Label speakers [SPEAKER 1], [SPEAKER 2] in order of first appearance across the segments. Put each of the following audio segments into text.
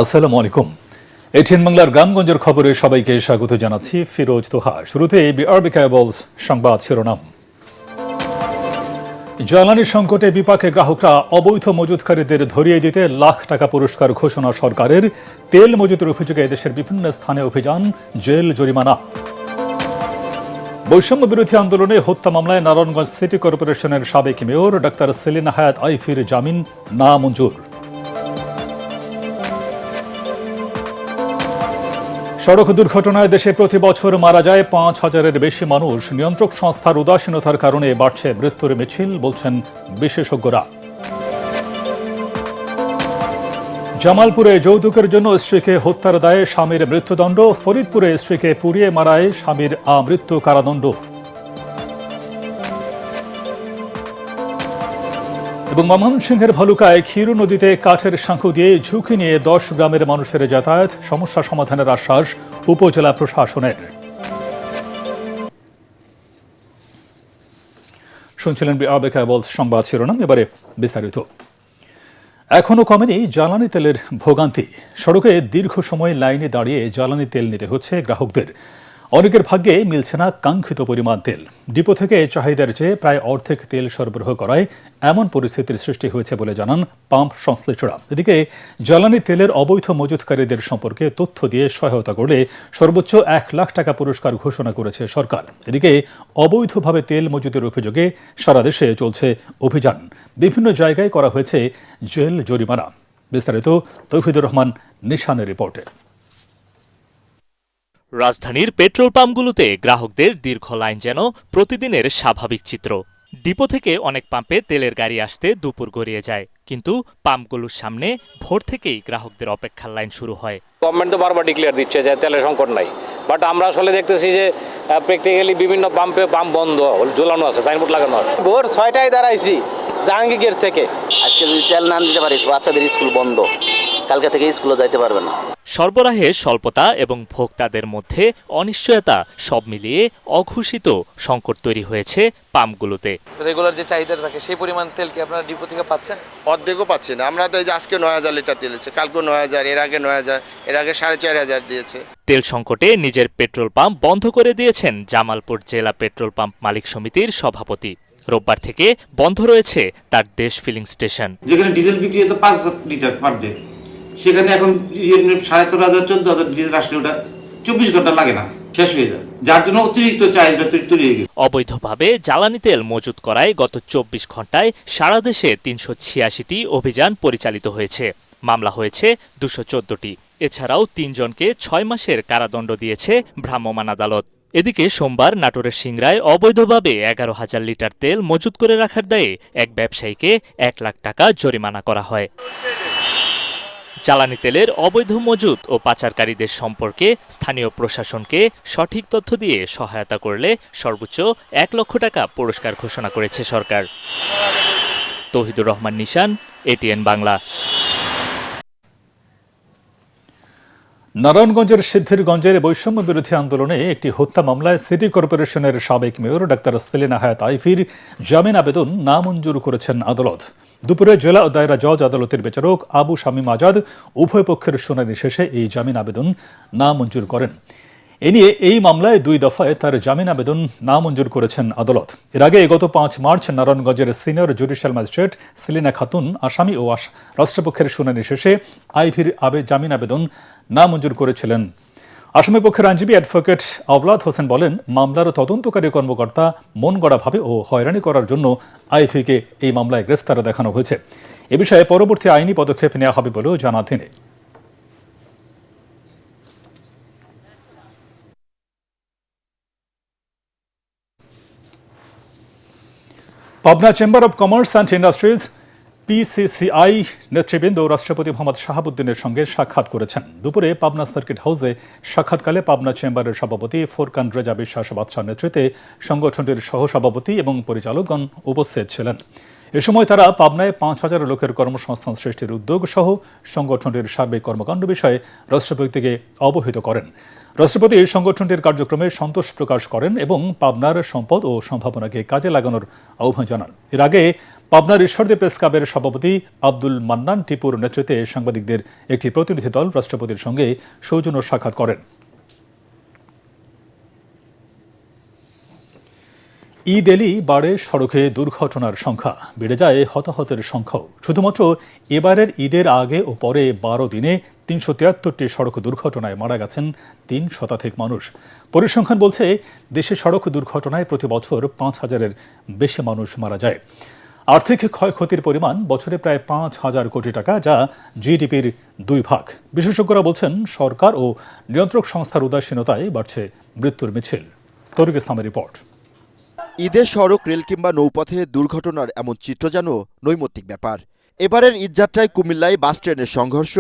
[SPEAKER 1] আসসালামু আলাইকুম। এটিএন বাংলার গ্রামগঞ্জের খবরে সবাইকে স্বাগত জানাচ্ছি। ফিরোজ তোহা। শুরুতে বিআরবি কেবলস সংবাদ শিরোনাম। জ্বালানি সংকটে বিপাকে গ্রাহকরা অবৈধ মজুতকারীদের ধরিয়ে দিতে লাখ টাকা পুরস্কার ঘোষণা সরকারের। তেল মজুতের অভিযোগে দেশের বিভিন্ন স্থানে অভিযান, জেল জরিমানা। বৈষম্য বিরোধী আন্দোলনে হত্যা মামলায় নারায়ণগঞ্জ সিটি কর্পোরেশনের সাবেক মেয়র ডাক্তার সেলিনা হায়াত আইফির জামিন নামঞ্জুর। সড়ক দুর্ঘটনায় দেশে প্রতি বছর মারা যায় ৫,০০০-এর বেশি মানুষ। নিয়ন্ত্রক সংস্থার উদাসীনতার কারণে বাড়ছে মৃত্যুর মিছিল, বলছেন বিশেষজ্ঞরা। জামালপুরে যৌতুকের জন্য স্ত্রীকে হত্যার দায়ে স্বামীর মৃত্যুদণ্ড। ফরিদপুরে স্ত্রীকে পুড়িয়ে মারায় স্বামীর আমৃত্যু কারাদণ্ড। এবং ময়মনসিংহের ভালুকায় ক্ষীর নদীতে কাঠের শঙ্কু দিয়ে ঝুঁকি নিয়ে ১০ গ্রামের মানুষের যাতায়াত, সমস্যা সমাধানের আশ্বাস উপজেলা প্রশাসনের। শুনছিলেন বিআরবি কেবলস সংবাদ শিরোনাম। এবারে বিস্তারিত। এখনো কমেনি জ্বালানি তেলের ভোগান্তি। সড়কে দীর্ঘ সময় লাইনে দাঁড়িয়ে জ্বালানি তেল নিতে হচ্ছে গ্রাহকদের। অনেকের ভাগ্যে মিলছে না কাঙ্ক্ষিত পরিমাণ তেল। ডিপো থেকে চাহিদার চেয়ে প্রায় অর্ধেক তেল সরবরাহ করায় এমন পরিস্থিতির সৃষ্টি হয়েছে বলে জানান পাম্প সংশ্লিষ্টরা। এদিকে জ্বালানি তেলের অবৈধ মজুতকারীদের সম্পর্কে তথ্য দিয়ে সহায়তা করলে সর্বোচ্চ ১ লাখ টাকা পুরস্কার ঘোষণা করেছে সরকার। এদিকে অবৈধভাবে তেল মজুতের অভিযোগে সারা দেশে চলছে অভিযান। বিভিন্ন জায়গায় করা হয়েছে জেল জরিমানা। বিস্তারিত তৌহিদুর রহমান নিশানের রিপোর্টে।
[SPEAKER 2] রাজধানীর পেট্রোল পাম্পগুলোতে গ্রাহকদের দীর্ঘ লাইন যেন প্রতিদিনের স্বাভাবিক চিত্র। ডিপো থেকে অনেক পাম্পে তেলের গাড়ি আসতে দুপুর গড়িয়ে যায়, কিন্তু পাম্পগুলোর সামনে ভোর থেকেই গ্রাহকদের অপেক্ষার লাইন শুরু হয়।
[SPEAKER 3] গভর্নমেন্ট তো বারবার ডিক্লেয়ার দিচ্ছে যে তেলের সংকট নাই, বাট আমরা আসলে দেখতেছি যে প্র্যাকটিক্যালি বিভিন্ন পাম্পে পাম্প বন্ধ, ঝুলানো আছে, সাইনবোর্ড লাগানো আছে।
[SPEAKER 4] ভোর 6টায় দাঁড়াইছি জাহাঙ্গীর থেকে।
[SPEAKER 5] আজকে যদি তেল না দিতে পারিস, বাচ্চাদের স্কুল বন্ধ, কালকে থেকে স্কুলে যাইতে পারবে না।
[SPEAKER 2] সরবরাহের স্বল্পতা এবং ভোক্তাদের মধ্যে অনিশ্চয়তা সব মিলিয়ে অঘোষিত সংকট তৈরি হয়েছে পাম্পগুলোতে।
[SPEAKER 6] রেগুলার যে চাহিদা থাকে সেই পরিমাণ তেল কি আপনারা ডিপো থেকে পাচ্ছেন?
[SPEAKER 7] অর্ধেকও পাচ্ছি না। আমরা তো এই যে আজকে ৯,০০০ লিটার তেল দিচ্ছে, কালকে ৯,০০০, এর আগে ৯,০০০, এর আগে ৪,৫০০ দিয়েছে।
[SPEAKER 2] তেল সংকটে নিজের পেট্রোল পাম্প বন্ধ করে দিয়েছেন জামালপুর জেলা পেট্রোল পাম্প মালিক সমিতির সভাপতি। রোববার থেকে বন্ধ রয়েছে তার দেশ ফিলিং স্টেশন।
[SPEAKER 8] যেখানে ডিজেল বিক্রি হতো ৫ লিটার পার ডে, সেখানে এখন ১৩,৫০০ ১৪,০০০ ডিজেল আসলে ওটা ২৪ ঘন্টা লাগে না, শেষ হয়ে যায়, যার জন্য অতিরিক্ত চাহিদা তৈরি হয়ে গেছে।
[SPEAKER 2] অবৈধভাবে জ্বালানি তেল মজুত করায় গত ২৪ ঘন্টায় সারা দেশে ৩৮৬টি অভিযান পরিচালিত হয়েছে। মামলা হয়েছে ২১৪টি। এছাড়াও ৩ জনকে ৬ মাসের কারাদণ্ড দিয়েছে ভ্রাম্যমাণ আদালত। এদিকে সোমবার নাটোরের সিংড়ায় অবৈধভাবে ১১,০০০ লিটার তেল মজুত করে রাখার দায়ে এক ব্যবসায়ীকে ১ লাখ টাকা জরিমানা করা হয়। জ্বালানি তেলের অবৈধ মজুত ও পাচারকারীদের সম্পর্কে স্থানীয় প্রশাসনকে সঠিক তথ্য দিয়ে সহায়তা করলে সর্বোচ্চ ১ লক্ষ টাকা পুরস্কার ঘোষণা করেছে সরকার। তৌহিদুর রহমান নিশান, এটিএন বাংলা।
[SPEAKER 1] নারায়ণগঞ্জের সিদ্ধিরগঞ্জের বৈষম্য বিরোধী আন্দোলনে একটি হত্যা মামলায় সিটি কর্পোরেশনের সাবেক মেয়র ডাক্তার সেলিনা হায়াত আইফির জামিন আবেদন নামঞ্জুর করেছেন আদালত। দুপুরে জেলা ও দায়রা জজ আদালতের বিচারক আবু শামীম আজাদ উভয় পক্ষের শুনানি শেষে এই জামিন আবেদন নামঞ্জুর করেন। এ নিয়ে এই মামলায় ২ দফায় তার জামিন আবেদন নামঞ্জুর করেছেন আদালত। এর আগে গত ৫ মার্চ নারায়ণগঞ্জের senior judicial magistrate Selina Khatun আসামি ও রাষ্ট্রপক্ষের শুনানি শেষে আইভির জামিন আবেদন নামঞ্জুর করেছিলেন। আসামি পক্ষের আইনজীবী অ্যাডভোকেট আওলাদ হোসেন বলেন, মামলার তদন্তকারী কর্মকর্তা মন গড়াভাবে ও হয়রানি করার জন্য আইভিকে এই মামলায় গ্রেফতার দেখানো হয়েছে। এ বিষয়ে পরবর্তী আইনি পদক্ষেপ নেওয়া হবে বলেও জানান তিনি। Pabna chamber of commerce and industries PCCI নেতৃবৃন্দ রাষ্ট্রপতি মোহাম্মদ শাহাবুদ্দিনের সঙ্গে সাক্ষাৎ করেছেন। দুপুরে পাবনা সার্কিট হাউসে সাক্ষাৎকালে পাবনা চেম্বারের সভাপতি ফোরকান রেজা বিশ্বাস বাদশার নেতৃত্বে সংগঠনটির সহসভাপতি এবং পরিচালকগণ উপস্থিত ছিলেন। এ সময় তারা পাবনায় ৫,০০০ লোকের কর্মসংস্থান সৃষ্টির উদ্যোগ সহ সংগঠনটির সার্বিক কর্মকাণ্ড বিষয়ে রাষ্ট্রপতিকে অবহিত করেন। রাষ্ট্রপতি সংগঠনটির কার্যক্রমে সন্তোষ প্রকাশ করেন এবং পাবনার সম্পদ ও সম্ভাবনাকে কাজে লাগানোর আহ্বান জানান। এর আগে পাবনার ঈশ্বরদী প্রেস ক্লাবের সভাপতি আব্দুল মান্নান টিপুর নেতৃত্বে সাংবাদিকদের একটি প্রতিনিধি দল রাষ্ট্রপতির সঙ্গে সৌজন্য সাক্ষাৎ করেন। ঈদ এলেই বাড়ে সড়কে দুর্ঘটনার সংখ্যা, বেড়ে যায় হতাহতের সংখ্যাও। শুধুমাত্র এবারের ঈদের আগে ও পরে 12 দিনে 373টি সড়ক দুর্ঘটনায় মারা গেছেন 3 শতাধিক মানুষ। পরিসংখ্যান বলছে দেশে সড়ক দুর্ঘটনায় প্রতি বছর 5,000-এর বেশি মানুষ মারা যায়। আর্থিক ক্ষয়ক্ষতির পরিমাণ বছরে প্রায় 5,000 কোটি টাকা, যা জিডিপির 2 ভাগ। বিশেষজ্ঞরা বলছেন সরকার ও নিয়ন্ত্রক সংস্থার উদাসীনতায় বাড়ছে মৃত্যুর মিছিল। তরিক ইসলামের রিপোর্ট।
[SPEAKER 9] ঈদের সড়ক, রেল কিংবা নৌপথে দুর্ঘটনার এমন চিত্র যেন নৈমিত্তিক ব্যাপার। এবারের ঈদযাত্রায় কুমিল্লায় বাস ট্রেনের সংঘর্ষ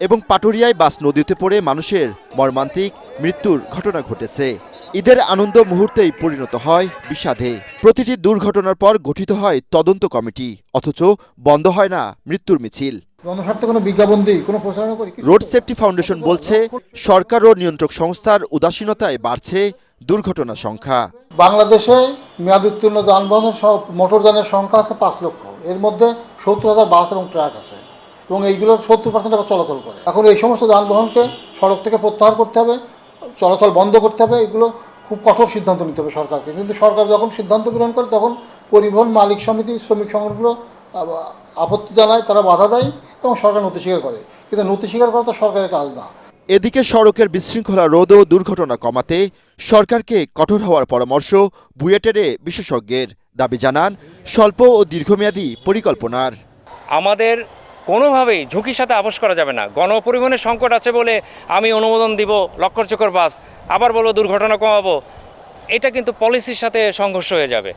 [SPEAKER 9] এবং পাটুরিয়ায় বাস নদীতে পড়ে মানুষের মর্মান্তিক মৃত্যুর ঘটনা ঘটেছে। ঈদের আনন্দ মুহূর্তেই পরিণত হয় বিষাদে। প্রতিটি দুর্ঘটনার পর গঠিত হয় তদন্ত কমিটি, অথচ বন্ধ হয় না মৃত্যুর মিছিল। রোড সেফটি ফাউন্ডেশন বলছে সরকার ও নিয়ন্ত্রক সংস্থার উদাসীনতায় বাড়ছে দুর্ঘটনার সংখ্যা।
[SPEAKER 10] বাংলাদেশে মেয়াদ উত্তীর্ণ যানবাহনের মোটরযানের সংখ্যা আছে 5 লক্ষ। এর মধ্যে 70,000 বাস এবং ট্রাক আছে এবং এইগুলোর 70% আবার চলাচল করে। এখন এই সমস্ত যানবাহনকে সড়ক থেকে প্রত্যাহার করতে হবে, চলাচল বন্ধ করতে হবে। এগুলো খুব কঠোর সিদ্ধান্ত নিতে হবে সরকারকে। কিন্তু সরকার যখন সিদ্ধান্ত গ্রহণ করে তখন পরিবহন মালিক সমিতি, শ্রমিক সংগঠনগুলো আপত্তি জানায়, তারা বাধা দেয় এবং সরকার নথি স্বীকার করে। কিন্তু নথি স্বীকার করা তো সরকারের কাজ না।
[SPEAKER 9] এদিকে সড়কের বিশৃঙ্খলা রোধ ও দুর্ঘটনা কমাতে সরকারকে কঠোর হওয়ার পরামর্শ বুয়েটের বিশেষজ্ঞের। দাবি জানান স্বল্প ও দীর্ঘমেয়াদী পরিকল্পনার।
[SPEAKER 11] আমাদের কোনোভাবেই ঝুঁকির সাথে আপোষ করা যাবে না। গণপরিবহনের সংকট আছে বলে আমি অনুমোদন দিব লক্কর চক্কর বাস, আবার বলবো দুর্ঘটনা কমাবো, এটা কিন্তু পলিসির সাথে সংঘর্ষ হয়ে যাবে।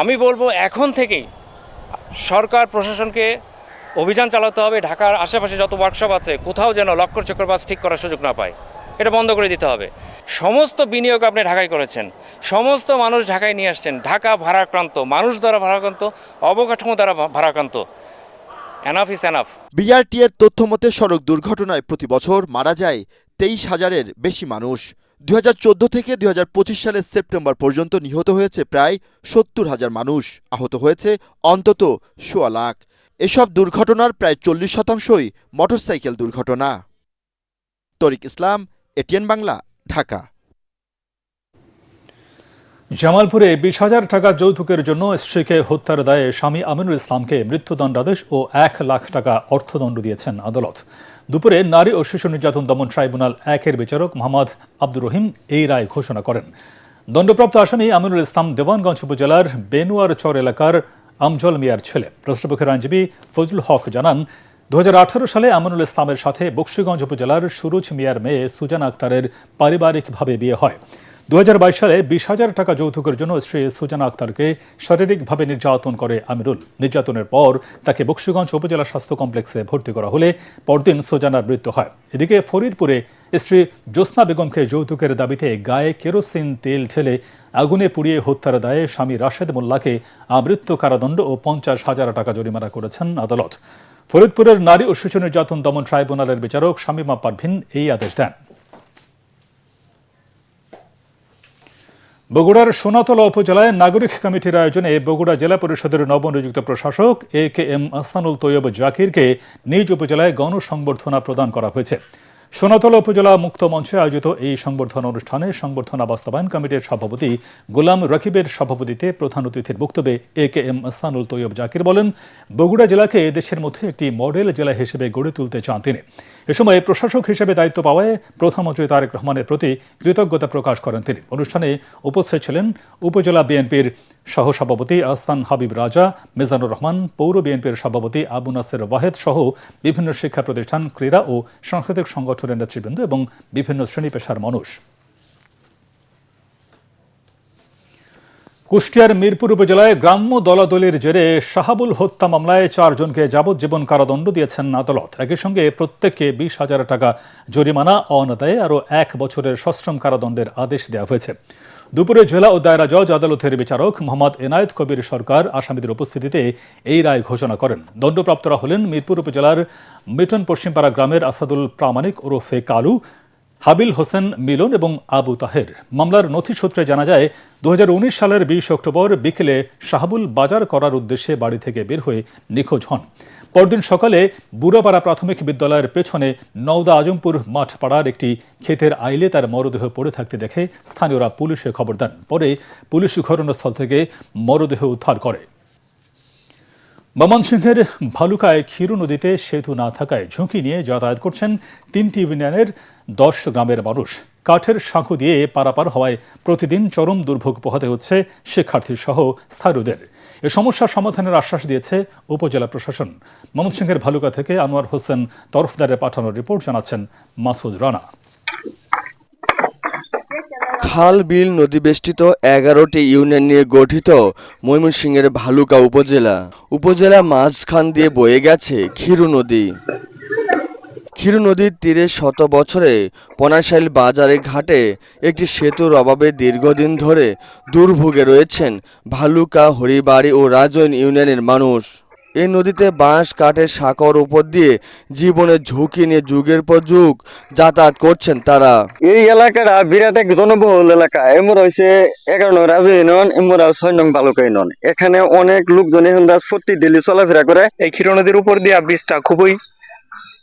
[SPEAKER 11] আমি বলবো এখন থেকেই সরকার প্রশাসনকে অভিযান চালাতে হবে। ঢাকার আশেপাশে যত ওয়ার্কশপ আছে কোথাও যেন লক্কর চক্কর বাস ঠিক করার সুযোগ না পায়, এটা বন্ধ করে দিতে হবে। সমস্ত বিনিয়োগ আপনি ঢাকায় করেছেন, সমস্ত মানুষ ঢাকায় নিয়ে আসছেন, ঢাকা ভারাক্রান্ত, মানুষ দ্বারা ভারাক্রান্ত, অবকাঠামো দ্বারা ভারাক্রান্ত। Enough is enough.
[SPEAKER 9] বিআরটি এর তথ্য মতে সড়ক দুর্ঘটনায় প্রতি বছর মারা যায় 23,000-এর বেশি মানুষ। 2014 থেকে 2025 সালের সেপ্টেম্বর পর্যন্ত নিহত হয়েছে প্রায় 70,000 মানুষ, আহত হয়েছে অন্তত 1.25 লাখ। এসব দুর্ঘটনার প্রায় 40%ই মোটরসাইকেল দুর্ঘটনা। তরিক ইসলাম, এটিএন বাংলা, ঢাকা।
[SPEAKER 1] জামালপুরে 20,000 টাকা যৌতুকের জন্য স্ত্রীকে হত্যার দায়ে স্বামী আমিনুল ইসলামকে মৃত্যুদণ্ডাদেশ ও 1 লাখ টাকা অর্থদণ্ড দিয়েছেন আদালত। দুপুরে নারী ও শিশু নির্যাতন দমন ট্রাইব্যুনাল 1-এর বিচারক মোহাম্মদ আব্দুর রহিম এই রায় ঘোষণা করেন। দণ্ডপ্রাপ্ত আসামি আমিনুল ইসলাম দেওয়ানগঞ্জ উপজেলার বেনুয়ার চর এলাকার আমজল মিয়ার ছেলে। রাষ্ট্রপক্ষের আইনজীবী ফজলুল হক জানান, 2018 সালে আমিনুল ইসলামের সাথে বকশীগঞ্জ উপজেলার সুরুজ মিয়ার মেয়ে সুজান আক্তারের পারিবারিকভাবে বিয়ে হয়। 2022 সালে 20,000 টাকা যৌতুকের জন্য স্ত্রী সুজান আক্তারকে শারীরিকভাবে নির্যাতন করে আমিরুল। নির্যাতনের পর তাকে বকশীগঞ্জ উপজেলা স্বাস্থ্য কমপ্লেক্সে ভর্তি করা হলে পরদিন সুজানার মৃত্যু হয়। এদিকে ফরিদপুরে স্ত্রী জ্যোৎস্না বেগমকে যৌতুকের দাবিতে গায়ে কেরোসিন তেল ঢেলে আগুনে পুড়িয়ে হত্যার দায়ে স্বামী রাশেদ মোল্লাকে আমৃত্যু কারাদণ্ড ও 50,000 টাকা জরিমানা করেছেন আদালত। ফরিদপুরের নারী ও শিশু নির্যাতন দমন ট্রাইব্যুনালের বিচারক শামীমা পারভিন এই আদেশ দেন। বগুড়ার সোনাতলা উপজেলায় নাগরিক কমিটির আয়োজনে বগুড়া জেলা পরিষদের নবনিযুক্ত প্রশাসক AKM আহসানুল তৈয়ব জাকিরকে নিজ উপজেলায় গণসংবর্ধনা প্রদান করা হয়েছে। সোনাতলা উপজেলা মুক্ত মঞ্চে আয়োজিত এই সংবর্ধনা অনুষ্ঠানে সংবর্ধনা বাস্তবায়ন কমিটির সভাপতি গোলাম রকিবের সভাপতিত্বে প্রধান অতিথির বক্তব্যে AKM আহসানুল তৈয়ব জাকির বলেন, বগুড়া জেলাকে দেশের মধ্যে একটি মডেল জেলা হিসেবে গড়ে তুলতে চান তিনি। এ সময় প্রশাসক হিসেবে দায়িত্ব পাওয়ায় প্রধানমন্ত্রী তারেক রহমানের প্রতি কৃতজ্ঞতা প্রকাশ করেন তিনি। অনুষ্ঠানে উপস্থিত ছিলেন উপজেলা বিএনপির সহসভাপতি আহসান হাবিব রাজা, মিজানুর রহমান, পৌর বিএনপির সভাপতি আবু নাসের ওয়াহেদ সহ বিভিন্ন শিক্ষা প্রতিষ্ঠান, ক্রীড়া ও সাংস্কৃতিক সংগঠনের নেতৃবৃন্দ এবং বিভিন্ন শ্রেণী পেশার মানুষ। কুষ্টিয়ার মিরপুর উপজেলায় গ্রাম্য দলাদলির জেরে শাহাবুল হত্যা মামলায় 4 জনকে যাবজ্জীবন কারাদণ্ড দিয়েছেন আদালত। একই সঙ্গে প্রত্যেককে 20,000 টাকা জরিমানা অনাদায়ে আরও 1 বছরের সশ্রম কারাদণ্ডের আদেশ দেওয়া হয়েছে। দুপুরে জেলা ও দায়রা জজ আদালতের বিচারক মোহাম্মদ এনায়েত কবির সরকার আসামিদের উপস্থিতিতে এই রায় ঘোষণা করেন। দণ্ডপ্রাপ্তরা হলেন মিরপুর উপজেলার মিটন পশ্চিমপাড়া গ্রামের আসাদুল প্রামাণিক ওরফে কালু, হাবিল হোসেন মিলন এবং আবু তাহের। মামলার নথি সূত্রে জানা যায় 2019 সালের 20 অক্টোবর বিকেলে শাহাবুল বাজার করার উদ্দেশ্যে বাড়ি থেকে বের হয়ে নিখোঁজ হন। পরদিন সকালে বুড়াপাড়া প্রাথমিক বিদ্যালয়ের পেছনে নওদা আজমপুর মাঠপাড়ার একটি ক্ষেতের আইলে তার মরদেহ পড়ে থাকতে দেখে স্থানীয়রা পুলিশে খবর দেন। পরে পুলিশ ঘটনাস্থল থেকে মরদেহ উদ্ধার করে। ময়মনসিংহের ভালুকায় ক্ষীর নদীতে সেতু না থাকায় ঝুঁকি নিয়ে যাতায়াত করছেন 3টি ইউনিয়নের 10 গ্রামের মানুষ। কাঠের সাঁকো দিয়ে পারাপার হওয়ায় প্রতিদিন চরম দুর্ভোগ পোহাতে হচ্ছে শিক্ষার্থী সহ স্থানীয়দের। এ সমস্যার সমাধানের আশ্বাস দিয়েছে উপজেলা প্রশাসন। ময়মনসিংহের ভালুকা থেকে আনোয়ার হোসেন তরফদারের পাঠানো রিপোর্ট জানাচ্ছেন মাসুদ রানা।
[SPEAKER 9] খাল বিল নদী বেষ্টিত 11টি ইউনিয়ন নিয়ে গঠিত ময়মনসিংহের ভালুকা উপজেলা মাঝখান দিয়ে বয়ে গেছে ক্ষীর নদী। ক্ষীর নদীর তীরে শত বছরে পনাশাইল বাজারে ঘাটে একটি সেতুর অভাবে দীর্ঘদিন ধরে দুর্ভোগে রয়েছেন ভালুকা, হরিবাড়ি ও রাজৈন ইউনিয়নের মানুষ। এই নদীতে বাঁশ কাঠের সাঁকোর উপর দিয়ে জীবনের ঝুঁকি নিয়ে যুগের পর যুগ যাতায়াত করছেন তারা।
[SPEAKER 12] এই এলাকাটা বিরাট এক জনবহুল এলাকা। এমর হয়েছে 11 নং রাজু ইউনিয়ন, এমর 6 নং ভালুকা ইউনিয়ন। এখানে অনেক লোকজন এখন প্রতি ডেলি চলাফেরা করে।
[SPEAKER 11] এই ক্ষীর নদীর উপর দিয়ে ব্রিজটা খুবই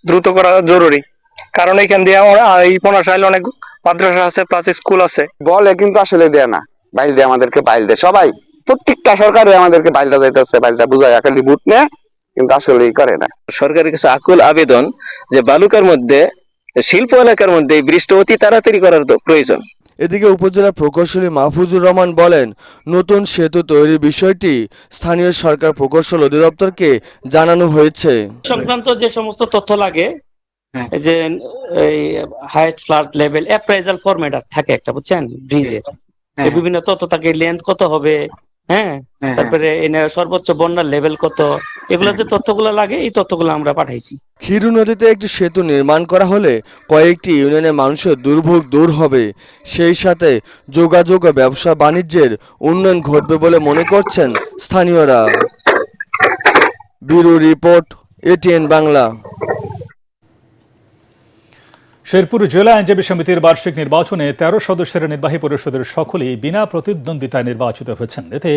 [SPEAKER 11] দ্রুত করা জরুরি, কারণ এখান দিয়ে এই পনাশাইল অনেক মাদ্রাসা আছে, প্লাস স্কুল আছে।
[SPEAKER 12] বলে কিন্তু আসলে দেয় না, বাইল দেয় আমাদেরকে, বাইল দেয় সবাই, প্রত্যেকটা সরকারে আমাদেরকে বাইলটা যাইতেছে, বাইলটা বুঝায় খালি বুট নেয়, কিন্তু আসলে করে না।
[SPEAKER 13] সরকারের কাছে আকুল আবেদন যে বালুকার মধ্যে, শিল্প এলাকার মধ্যে এই ব্রিজটা অতি তাড়াতাড়ি করার প্রয়োজন।
[SPEAKER 9] এদিকে উপজেলা প্রকৌশলী মাহফুজুর রহমান বলেন, নতুন সেতু তৈরির বিষয়টি স্থানীয় সরকার প্রকৌশল অধিদপ্তরকে জানানো হয়েছে।
[SPEAKER 11] সংক্রান্ত যে সমস্ত তথ্য লাগে, যে height flood level appraisal format থাকে একটা, বুঝছেন, ব্রিজের বিভিন্ন তথ্য থাকে, লেন্থ কত হবে, তারপরে সর্বোচ্চ বন্যার লেভেল কত, এগুলো যে তথ্যগুলো লাগে এই তথ্যগুলো আমরা পাঠাইছি।
[SPEAKER 9] ক্ষীর নদীতে একটি সেতু নির্মাণ করা হলে কয়েকটি ইউনিয়নের মানুষের দুর্ভোগ দূর হবে, সেই সাথে যোগাযোগ ও ব্যবসা বাণিজ্যের উন্নয়ন ঘটবে বলে মনে করছেন স্থানীয়রা। Bureau report, ATN Bangla.
[SPEAKER 1] Sherpur জেলা আইনজীবী সমিতির বার্ষিক নির্বাচনে 13 সদস্যের নির্বাহী পরিষদের সকলেই বিনা প্রতিদ্বন্দ্বিতায় নির্বাচিত হয়েছেন। এতে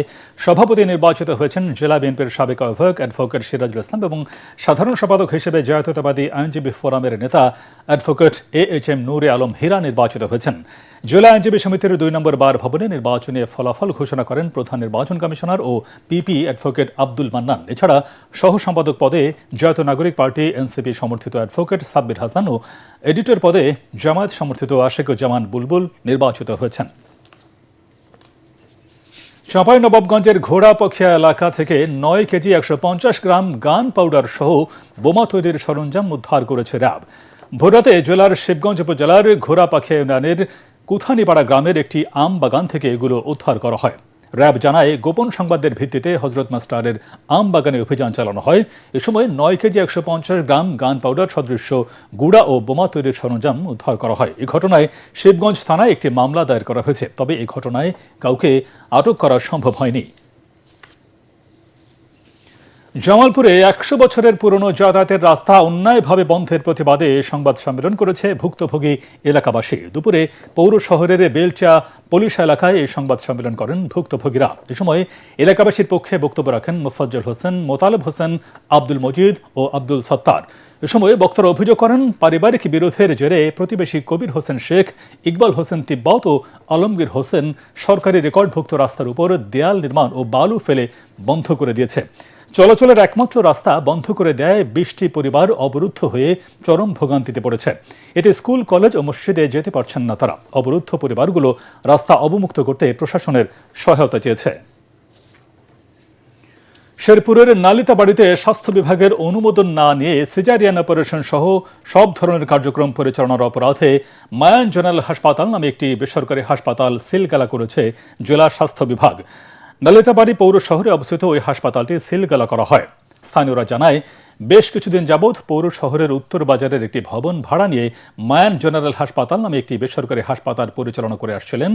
[SPEAKER 1] সভাপতি নির্বাচিত হয়েছেন জেলা বিএনপির সাবেক আহ্বায়ক অ্যাডভোকেট সিরাজুল ইসলাম এবং সাধারণ সম্পাদক হিসেবে জাতীয়তাবাদী আইনজীবী ফোরামের নেতা অ্যাডভোকেট AHM নূরে আলম হীরা নির্বাচিত হয়েছেন। জেলা আইনজীবী সমিতির 2 নম্বর বার ভবনে নির্বাচনী ফলাফল ঘোষণা করেন প্রধান নির্বাচন কমিশনার ও পিপি অ্যাডভোকেট আব্দুল মান্নান। এছাড়া সহ সম্পাদক পদে জাতীয় নাগরিক পার্টি NCP সমর্থিত অ্যাডভোকেট সাব্বির হাসান ও এডিটর পদে জামায়াত সমর্থিত আশিকুজ্জামান বুলবুল নির্বাচিত হয়েছেন। চাঁপাইনবাবগঞ্জের ঘোড়াপখিয়া এলাকা থেকে 9 কেজি 150 গ্রাম গান পাউডার সহ বোমা তৈরির সরঞ্জাম উদ্ধার করেছে র্যাব। ভোররাতে জেলার শিবগঞ্জ উপজেলার ঘোড়াপাখিয়া ইউনিয়নের কুথানিপাড়া গ্রামের একটি আম বাগান থেকে এগুলো উদ্ধার করা হয়। র্যাব জানায়, গোপন সংবাদের ভিত্তিতে হজরত মাস্টারের আম বাগানে অভিযান চালানো হয়। এ সময় 9 কেজি 150 গ্রাম গান পাউডার সদৃশ্য গুড়া ও বোমা তৈরির সরঞ্জাম উদ্ধার করা হয়। এই ঘটনায় শিবগঞ্জ থানায় একটি মামলা দায়ের করা হয়েছে, তবে এই ঘটনায় কাউকে আটক করা সম্ভব হয়নি। জামালপুরে 100 বছরের পুরনো যাতায়াতের রাস্তা অন্যায়ভাবে বন্ধের প্রতিবাদে সংবাদ সম্মেলন করেছে ভুক্তভোগী এলাকাবাসী। দুপুরে পৌর শহরের বেলচা পুলিশ এলাকায় এই সংবাদ সম্মেলন করেন ভুক্তভোগীরা। এ সময় এলাকাবাসীর পক্ষে বক্তব্য রাখেন মোফাজ্জল হোসেন, মোতালেব হোসেন, আব্দুল মজিদ ও আব্দুল সত্তার। এ সময় বক্তারা অভিযোগ করেন, পারিবারিক বিরোধের জেরে প্রতিবেশী কবির হোসেন শেখ, ইকবাল হোসেন তিব্বত ও আলমগীর হোসেন সরকারি রেকর্ডভুক্ত রাস্তার উপর দেয়াল নির্মাণ ও বালু ফেলে বন্ধ করে দিয়েছে। চলাচলের একমাত্র রাস্তা বন্ধ করে দেয় 20টি পরিবার অবরুদ্ধ হয়ে চরম ভোগান্তিতে পড়েছে। এতে স্কুল, কলেজ ও মসজিদে যেতে পারছেন না তারা। অবরুদ্ধ পরিবারগুলো রাস্তা অবমুক্ত করতে প্রশাসনের সহায়তা চেয়েছে। শেরপুরের নালিতাবাড়িতে স্বাস্থ্য বিভাগের অনুমোদন না নিয়ে সিজারিয়ান অপারেশন সহ সব ধরনের কার্যক্রম পরিচালনার অপরাধে মায়ান জেনারেল হাসপাতাল নামে একটি বেসরকারি হাসপাতাল সিলগালা করেছে জেলা স্বাস্থ্য বিভাগ। নালিতাবাড়ি পৌর শহরে অবস্থিত ওই হাসপাতালটি সিলগালা করা হয়। স্থানীয়রা জানায়, বেশ কিছুদিন যাবৎ পৌর শহরের উত্তর বাজারের একটি ভবন ভাড়া নিয়ে মায়ান জেনারেল হাসপাতাল নামে একটি বেসরকারি হাসপাতাল পরিচালনা করে আসছিলেন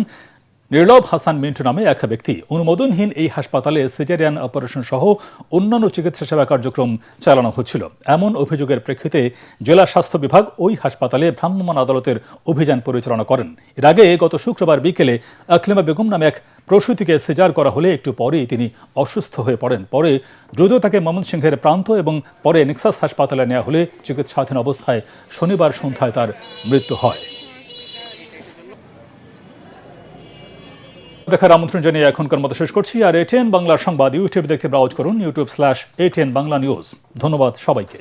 [SPEAKER 1] নির্লভ হাসান মিন্টু নামে এক ব্যক্তি অনুমোদনহীন এই হাসপাতালে সিজারিয়ান অপারেশন সহ অন্যান্য চিকিৎসা সেবা কার্যক্রম চালানো হচ্ছিল। এমন অভিযোগের প্রেক্ষিতে জেলা স্বাস্থ্য বিভাগ ওই হাসপাতালে ভ্রাম্যমাণ আদালতের অভিযান পরিচালনা করেন। এর আগে গত শুক্রবার বিকেলে আকলিমা বেগম নামে এক প্রসূতিকে সিজার করা হলে একটু পরেই তিনি অসুস্থ হয়ে পড়েন। পরে দ্রুত তাকে ময়মনসিংহের প্রান্ত এবং পরে নেক্সাস হাসপাতালে নেওয়া হলে চিকিৎসাধীন অবস্থায় শনিবার সন্ধ্যায় তার মৃত্যু হয়। দেখার আমন্ত্রণ জানিয়ে এখনকার মতো শেষ করছি। আর ATN বাংলার সংবাদ ইউটিউব দেখতে ব্রাউজ করুন youtube/ATN বাংলা নিউজ। ধন্যবাদ সবাইকে।